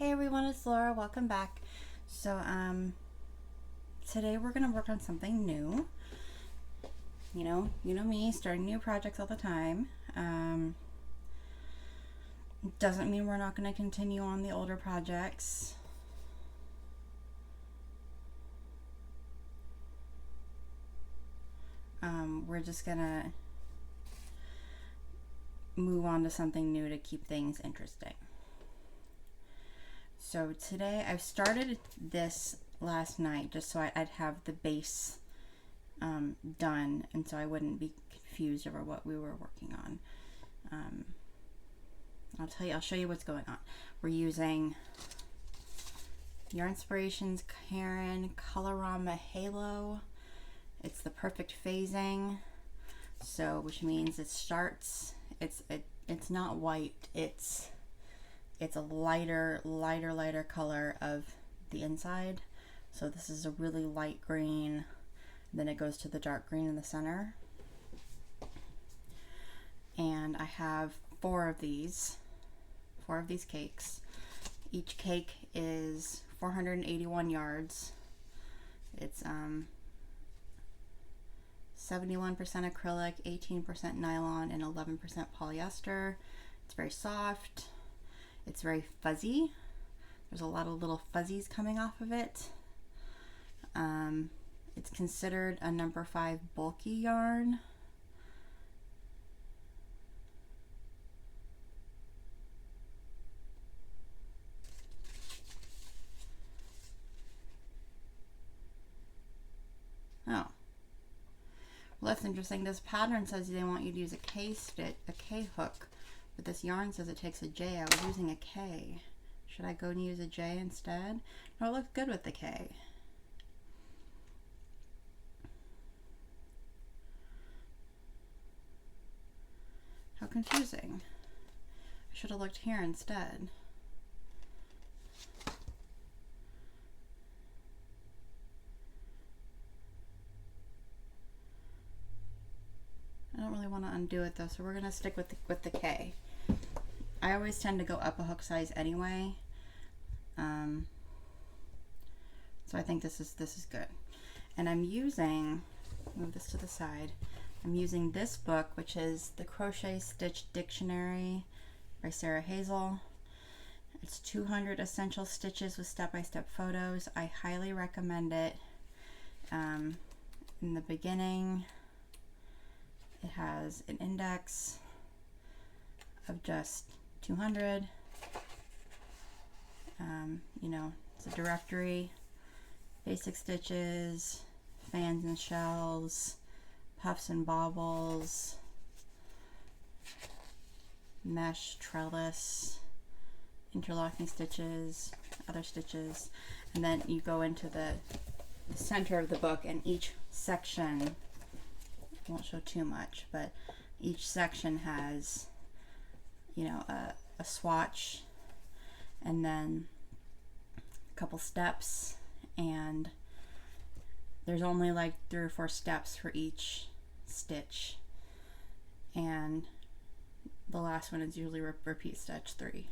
Hey everyone, it's Laura. Welcome back. So today we're gonna work on something new. You know me, starting new projects all the time. Doesn't mean we're not gonna continue on the older projects. We're just gonna move on to something new to keep things interesting. So today I've started this last night just so I'd have the base done, and so I wouldn't be confused over what we were working on. I'll show you what's going on. We're using Yarn Inspirations Caron Colorama Halo. It's the perfect phasing, so which means it starts. It's not white. It's a lighter color of the inside. So this is a really light green. Then it goes to the dark green in the center. And I have four of these cakes. Each cake is 481 yards. It's 71% acrylic, 18% nylon, and 11% polyester. It's very soft. It's very fuzzy. There's a lot of little fuzzies coming off of it. It's considered a number 5 bulky yarn. Oh. Well, that's interesting. This pattern says they want you to use a K hook, but this yarn says it takes a J. I was using a K. Should I go and use a J instead? No, it looks good with the K. How confusing. I should have looked here instead. I don't really want to undo it though, so we're gonna stick with the K. I always tend to go up a hook size anyway, so I think this is good. And I'm using, move this to the side. I'm using this book, which is the Crochet Stitch Dictionary by Sarah Hazel. It's 200 essential stitches with step-by-step photos. I highly recommend it. In the beginning, it has an index of just 200. You know, it's a directory, basic stitches, fans and shells, puffs and baubles, mesh, trellis, interlocking stitches, other stitches, and then you go into the center of the book, and each section, I won't show too much, but each section has, you know, a swatch, and then a couple steps, and there's only like 3 or 4 steps for each stitch, and the last one is usually repeat stitch 3.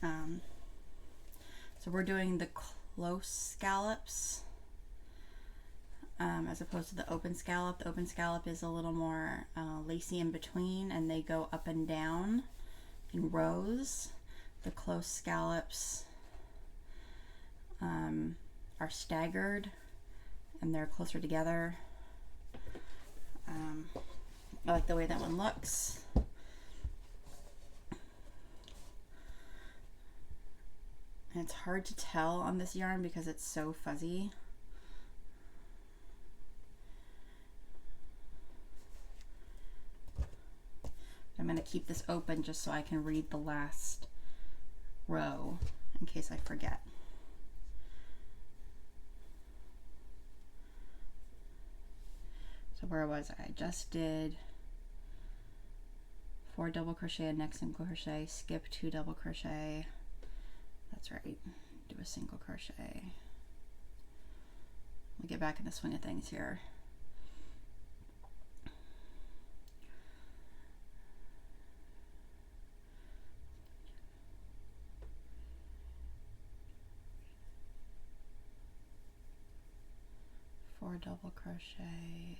So we're doing the close scallops as opposed to the open scallop. The open scallop is a little more lacy in between, and they go up and down in rows. The close scallops are staggered, and they're closer together. I like the way that one looks. And it's hard to tell on this yarn because it's so fuzzy. I'm going to keep this open just so I can read the last row in case I forget. So where was I? Just did 4 double crochet and next single crochet, skip 2 double crochet. That's right, do a single crochet. We'll get back in the swing of things here. 4 double crochet,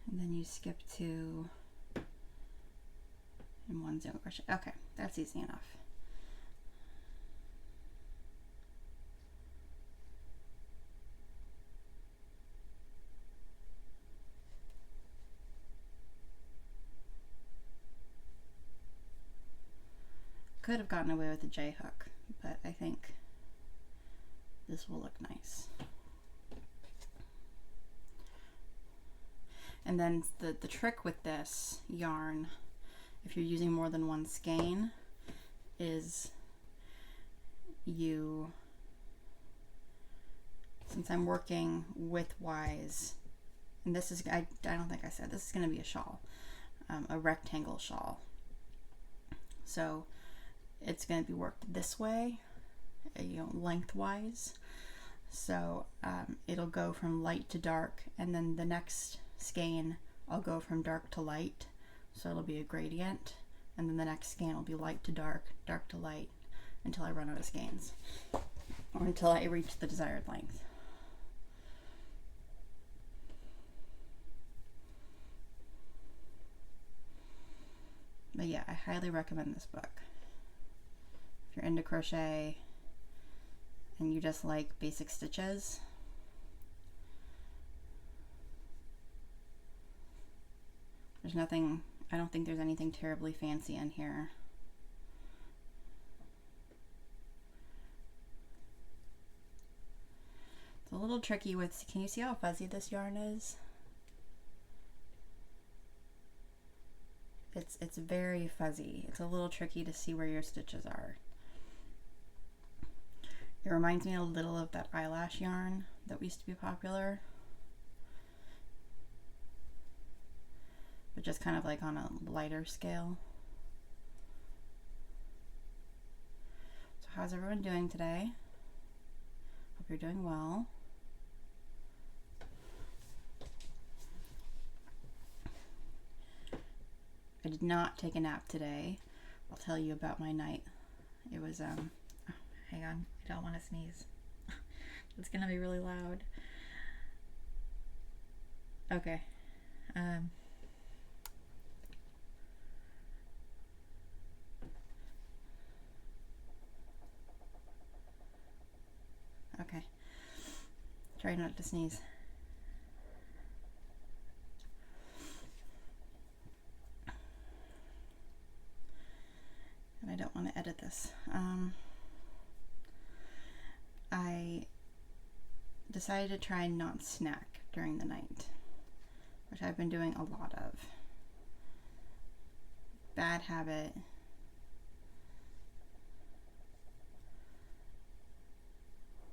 and then you skip 2 and 1 single crochet. Okay, that's easy enough. Could have gotten away with a J hook, but I think this will look nice. And then the trick with this yarn, if you're using more than one skein, is you, since I'm working widthwise, and this is, I don't think I said, this is going to be a shawl, a rectangle shawl. So it's going to be worked this way, you know, lengthwise. So it'll go from light to dark, and then the next skein I'll go from dark to light, so it'll be a gradient, and then the next skein will be light to dark, dark to light, until I run out of skeins, or until I reach the desired length. But yeah, I highly recommend this book. If you're into crochet and you just like basic stitches, there's nothing, I don't think there's anything terribly fancy in here. It's a little tricky with, can you see how fuzzy this yarn is? It's very fuzzy. It's a little tricky to see where your stitches are. It reminds me a little of that eyelash yarn that used to be popular, but just kind of like on a lighter scale. So how's everyone doing today? Hope you're doing well. I did not take a nap today. I'll tell you about my night. It was, oh, hang on, I don't want to sneeze. It's gonna be really loud. Okay. Okay. Try not to sneeze. And I don't want to edit this. I decided to try and not snack during the night, which I've been doing a lot of. Bad habit.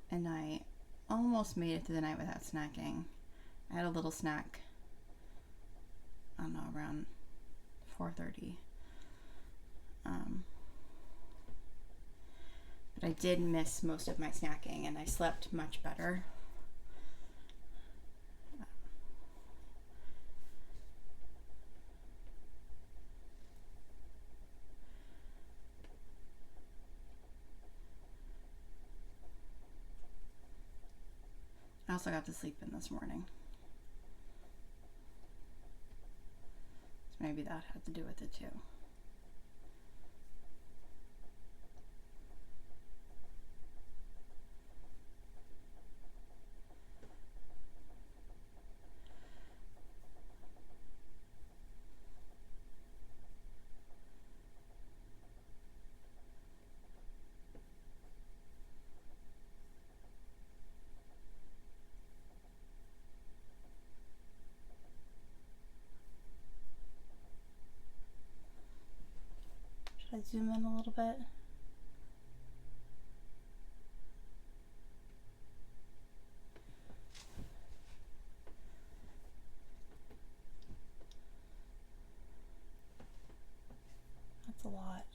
And I almost made it through the night without snacking. I had a little snack, I don't know, around 4:30. But I did miss most of my snacking, and I slept much better. I also got to sleep in this morning, so maybe that had to do with it too. Should I zoom in a little bit? That's a lot.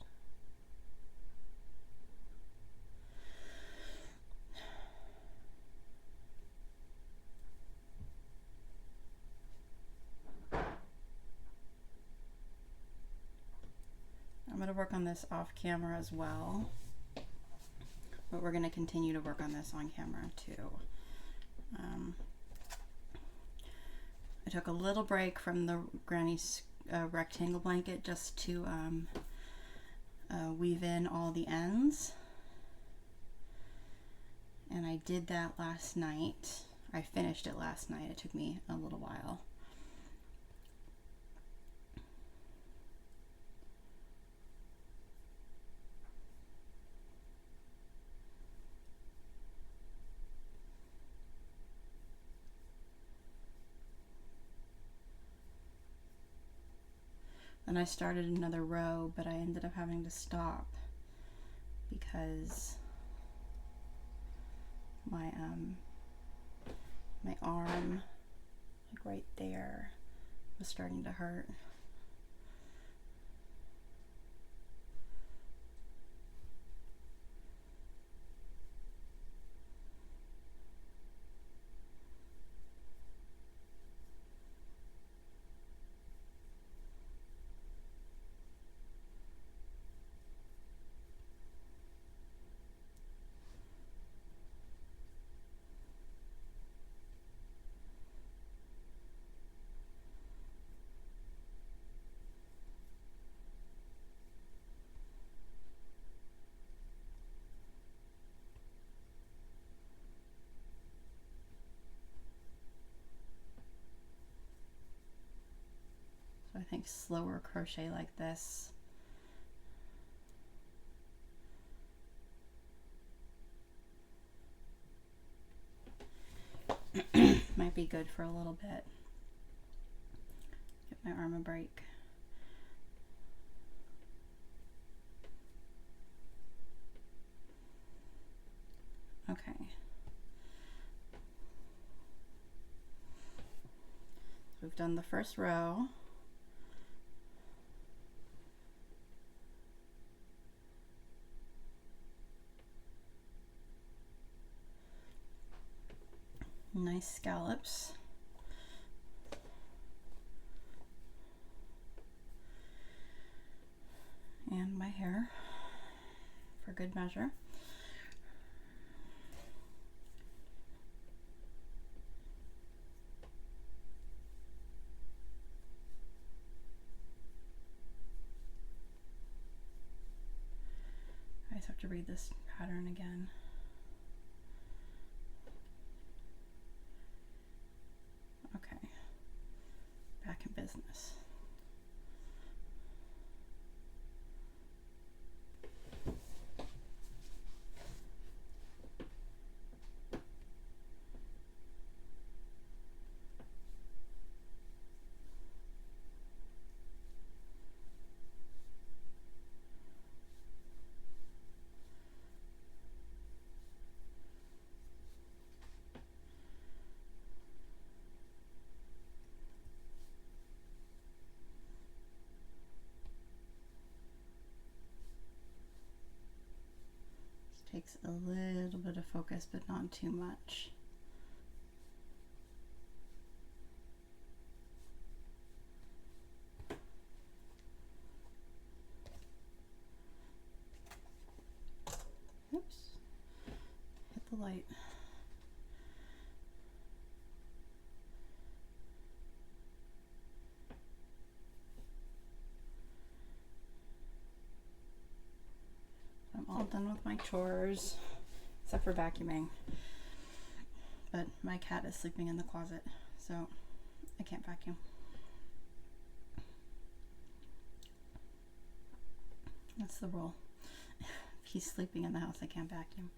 work on this off camera as well, but we're going to continue to work on this on camera too. I took a little break from the Granny's rectangle blanket just to weave in all the ends, and I did that last night. I finished it last night. It took me a little while. Then I started another row, but I ended up having to stop because my arm, like right there, was starting to hurt. So I think slower crochet like this might be good for a little bit. Give my arm a break. Okay. We've done the first row. Nice scallops. And my hair for good measure. I just have to read this pattern again. Okay, back in business. Takes a little bit of focus, but not too much. Oops, hit the light. I'm all done with my chores, except for vacuuming. But my cat is sleeping in the closet, so I can't vacuum. That's the rule. If he's sleeping in the house, I can't vacuum.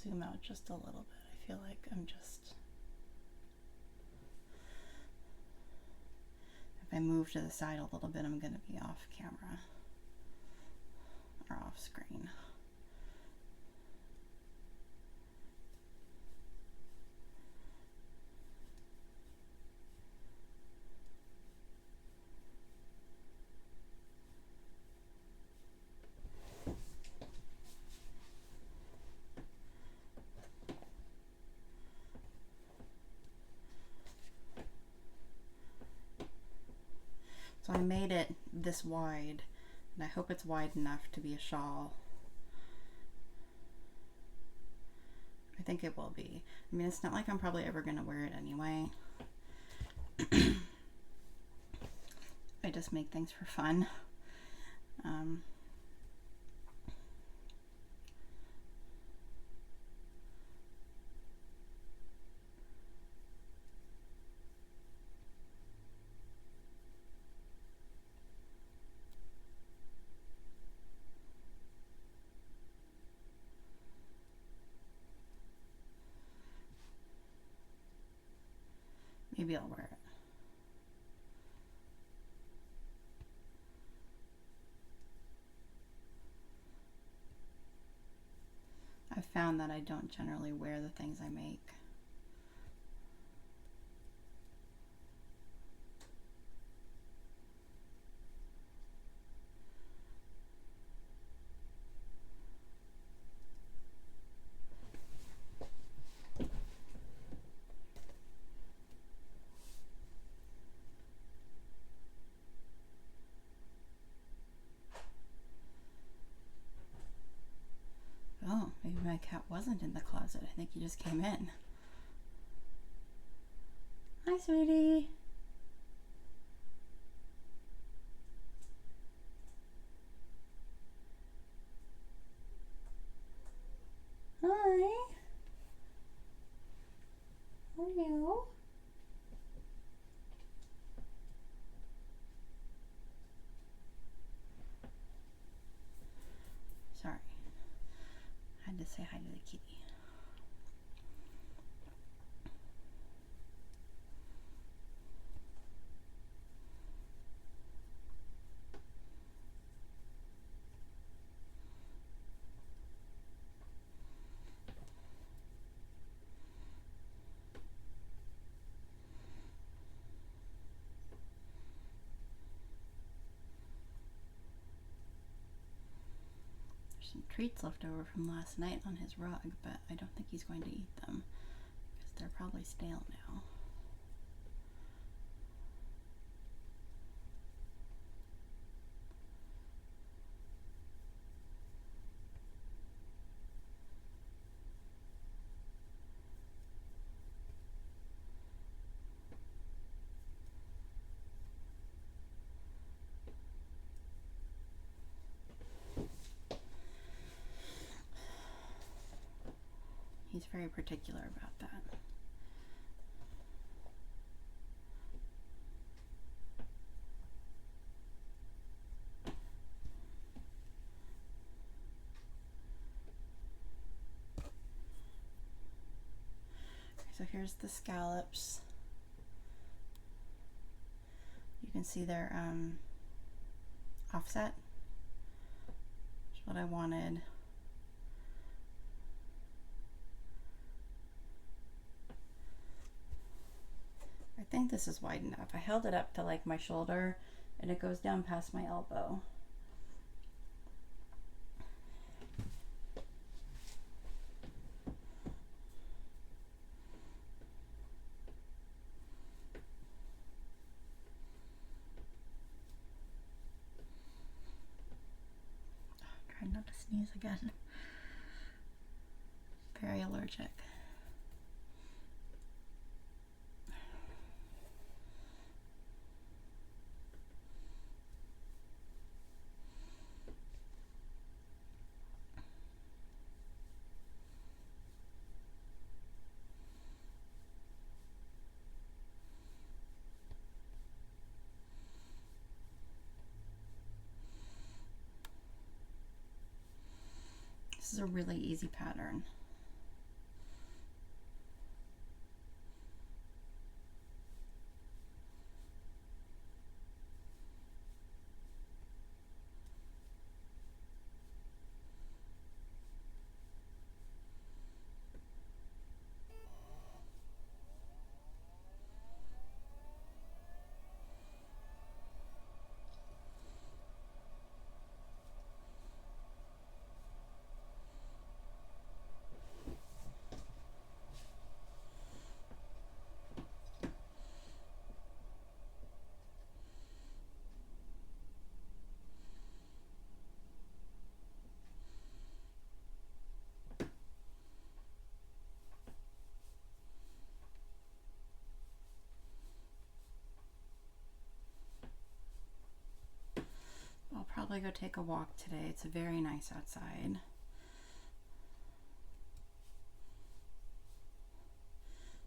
Zoom out just a little bit, I feel like I'm just, if I move to the side a little bit, I'm going to be off camera or off screen. So I made it this wide, and I hope it's wide enough to be a shawl. I think it will be. I mean, it's not like I'm probably ever going to wear it anyway. I just make things for fun. Maybe I'll wear it. I've found that I don't generally wear the things I make. Oh, maybe my cat wasn't in the closet. I think he just came in. Hi, sweetie. Hi. How are you? Sorry. I had to say hi to the kitty. Some treats left over from last night on his rug, but I don't think he's going to eat them because they're probably stale now. He's very particular about that. Okay, so here's the scallops. You can see they're offset, which is what I wanted. I think this is wide enough. I held it up to like my shoulder and it goes down past my elbow. Try not to sneeze again. Very allergic. This is a really easy pattern. probably go take a walk today. It's very nice outside.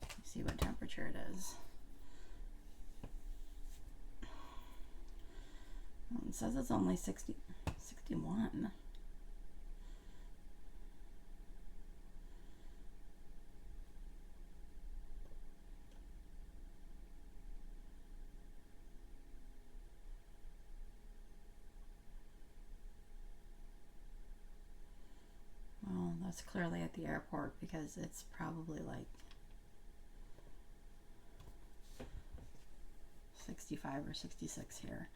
Let's see what temperature it is. It says it's only 61. Well, that's clearly at the airport because it's probably like 65 or 66 here.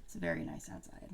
It's very nice outside.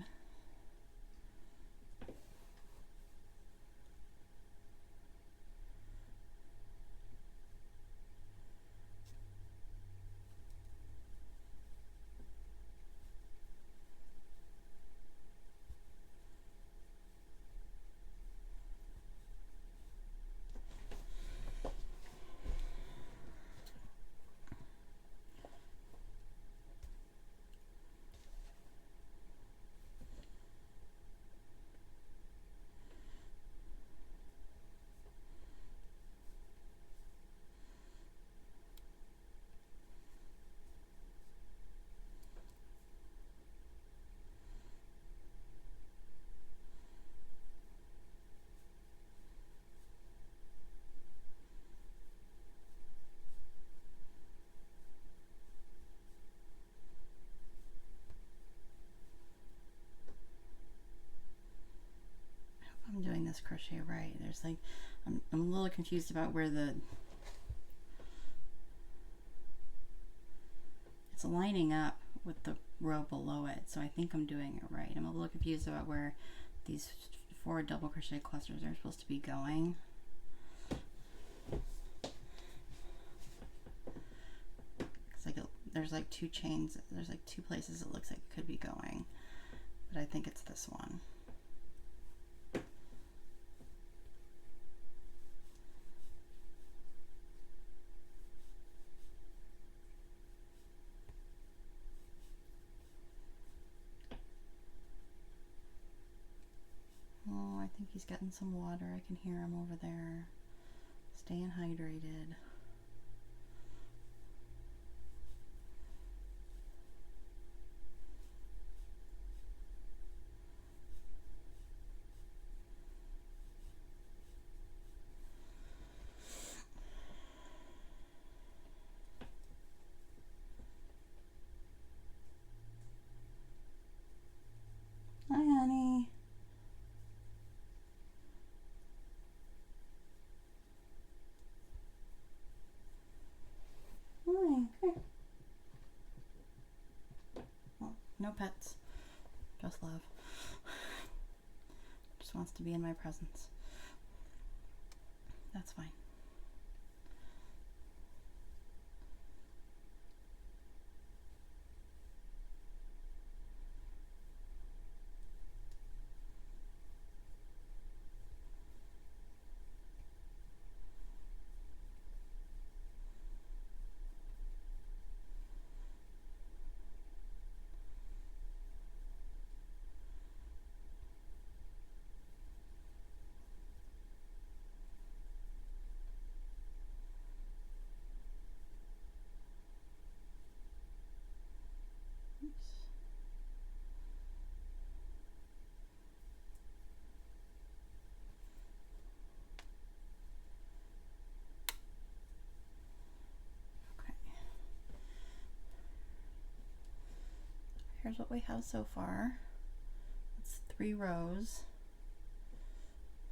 I'm doing this crochet right. There's like, I'm a little confused about where it's lining up with the row below it, so I think I'm doing it right. I'm a little confused about where these 4 double crochet clusters are supposed to be going. It's like there's like 2 chains, there's like 2 places it looks like it could be going, but I think it's this one. Oh, I think he's getting some water. I can hear him over there. Staying hydrated. Hi, honey. Hi. Here. Well, no pets. Just love. Just wants to be in my presence. That's fine. Oops. Okay. Here's what we have so far. It's 3 rows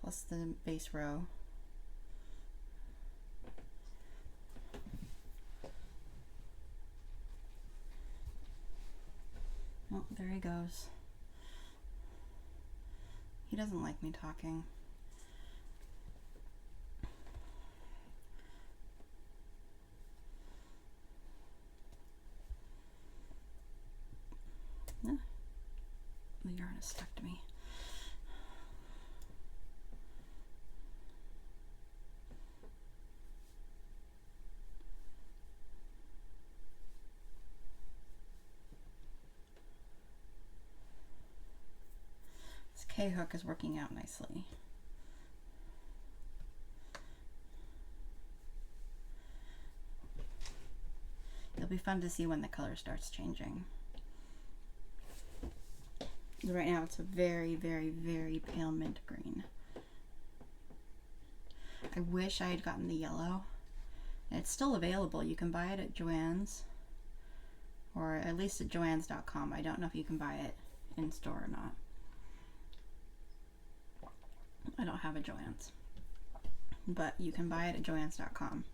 plus the base row. Oh, there he goes. He doesn't like me talking. Yeah. The yarn is stuck to me. K hook is working out nicely. It'll be fun to see when the color starts changing. Right now it's a very, very, very pale mint green. I wish I had gotten the yellow. And it's still available. You can buy it at Joann's, or at least at joanns.com. I don't know if you can buy it in store or not. I don't have a Joann's, but you can buy it at joanns.com.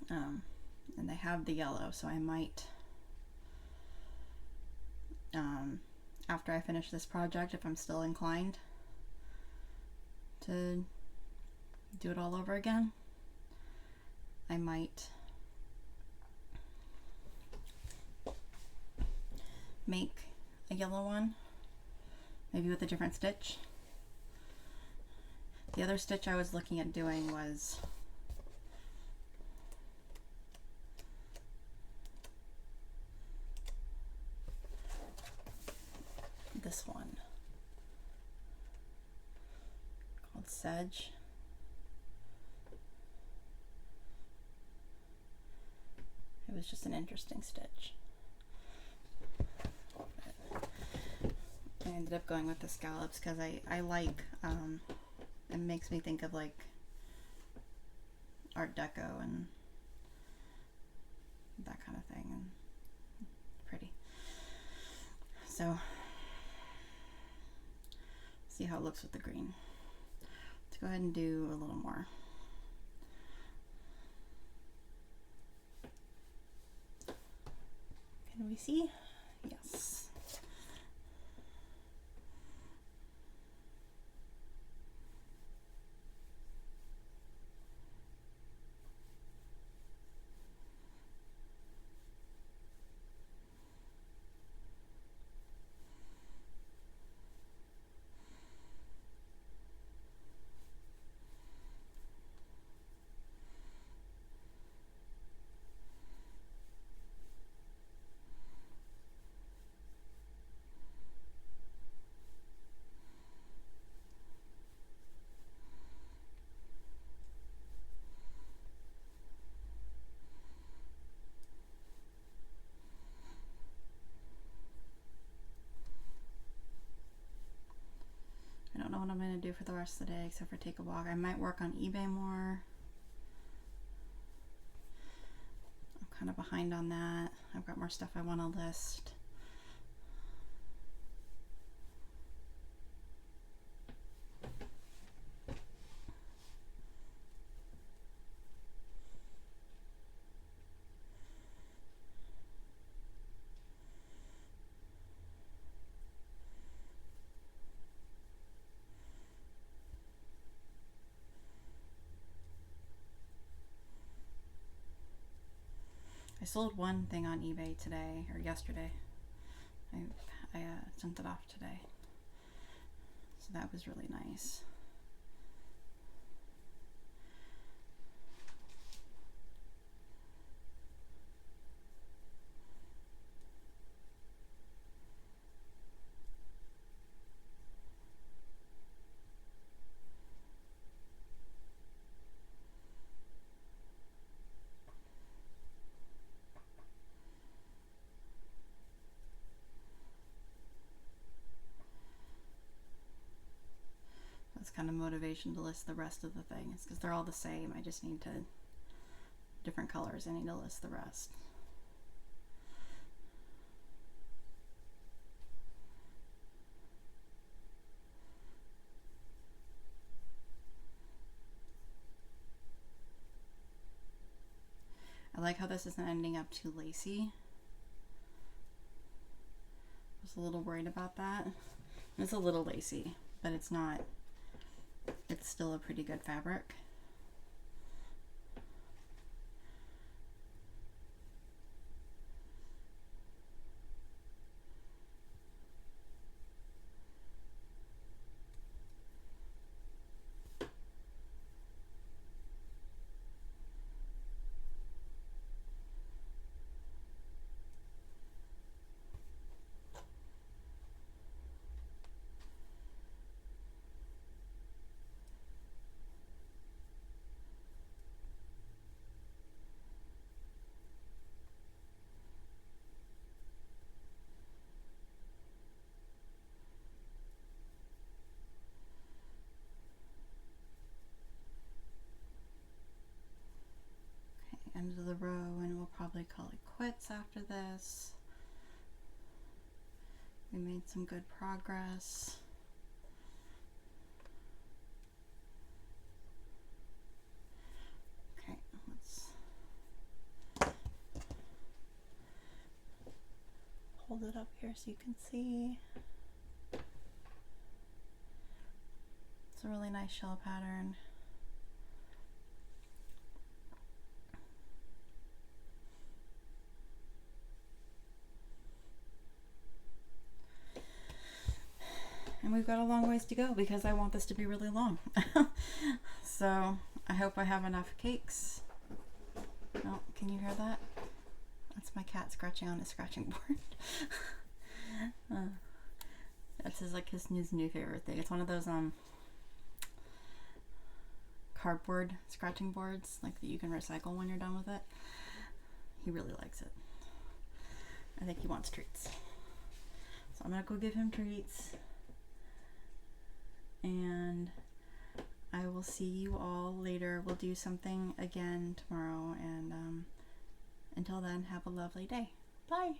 And they have the yellow, so I might, after I finish this project, if I'm still inclined to do it all over again, I might make a yellow one, maybe with a different stitch. The other stitch I was looking at doing was this one called Sedge. It was just an interesting stitch. I ended up going with the scallops because I like, it makes me think of like Art Deco and that kind of thing, and pretty. So, see how it looks with the green. Let's go ahead and do a little more. Can we see? Yes. I don't know what I'm going to do for the rest of the day except for take a walk. I might work on eBay more. I'm kind of behind on that. I've got more stuff I want to list. I sold one thing on eBay today, or yesterday. I sent it off today. So that was really nice. That's kind of motivation to list the rest of the things because they're all the same. I just need to, different colors, I need to list the rest. I like how this isn't ending up too lacy. I was a little worried about that. It's a little lacy, but it's not. It's still a pretty good fabric. the row, and we'll probably call it quits after this. We made some good progress. Okay, let's hold it up here so you can see. It's a really nice shell pattern. And we've got a long ways to go because I want this to be really long. So I hope I have enough cakes. Oh, can you hear that? That's my cat scratching on his scratching board. That's his new favorite thing. It's one of those cardboard scratching boards, like that you can recycle when you're done with it. He really likes it. I think he wants treats. So I'm gonna go give him treats. And I will see you all later. We'll do something again tomorrow, and until then, have a lovely day. Bye.